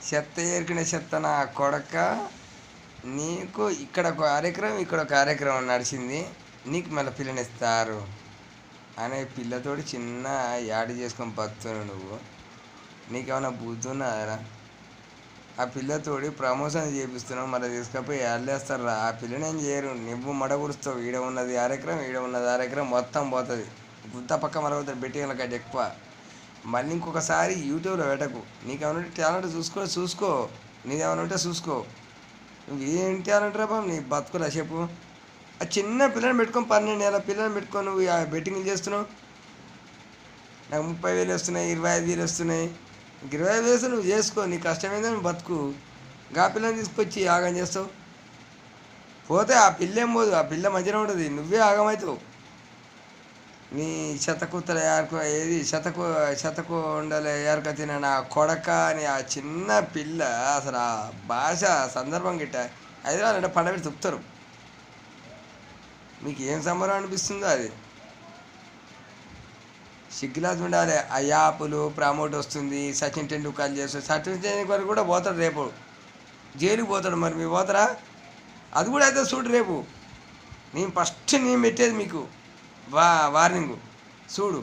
చెత్త ఏరికిన చెత్త నా కొడక. నీకు ఇక్కడ ఒక కార్యక్రమం ఇక్కడ ఒక కార్యక్రమం నడిచింది, నీకు మళ్ళీ పిల్లనిస్తారు అనే పిల్లతోటి చిన్న యాడ్ చేసుకొని బతున్నావు నువ్వు. నీకేమైనా బుద్ధి ఉన్నదా? ఆ పిల్లతోటి ప్రమోషన్ చేపిస్తున్నావు, మళ్ళీ తీసుకపోయి యాడ్లేస్తారు రా. ఆ పిల్లని ఏం చేయరు, నువ్వు మడగురుస్తావు. ఈడ ఉన్నది కార్యక్రమం, ఈడ ఉన్నది కార్యక్రమం మొత్తం పోతుంది. గుద్ద పక్క మరొకటి బెట్టింగ్ల కంటే ఎక్కువ. మళ్ళీ ఇంకొకసారి యూట్యూబ్లో పెట్టకు. నీకేమైనా ఉంటే టాలెంట్ చూసుకో. నీదేమైనా ఉంటే చూసుకో. నువ్వు ఏం టాలెంట్ రా బాబు నీ బతుకులా చెప్పు. ఆ చిన్న పిల్లని పెట్టుకొని 12 ఏళ్ళ పిల్లని పెట్టుకొని నువ్వు బెట్టింగ్లు చేస్తున్నావు. నాకు 30,000 వస్తున్నాయి, 25,000 వస్తున్నాయి. 25,000 వేస్తే నువ్వు చేసుకో, నీ కష్టమైందో నువ్వు బతుకు. గా పిల్లని తీసుకొచ్చి ఆగం చేస్తావు. పోతే ఆ పిల్ల ఏం పోదు, ఆ పిల్ల మధ్యలో ఉంటుంది, నువ్వే ఆగమవుతావు. నీ శతకుత్తల యారకు ఏది శతకు ఉండలే యారక తిన నా కొడక అని ఆ చిన్న పిల్ల. అసలు ఆ భాష సందర్భం గిట్ట హైదరాబాద్ అంటే పండగ చెప్తారు. మీకు ఏం సంబరం అనిపిస్తుందో అది. సిగ్గులాది ఉండాలి. ఆ యాప్లు ప్రమోట్ వస్తుంది, సచిన్ టెండూల్కర్ చేస్తాడు. సచిన్ టెండూల్కర్ కూడా పోతాడు రేపు, జైలుకి పోతాడు. మరి మీరు పోతారా? అది కూడా అయితే చూడు రేపు. నేను ఫస్ట్ నేను పెట్టేది మీకు వార్నింగు చూడు.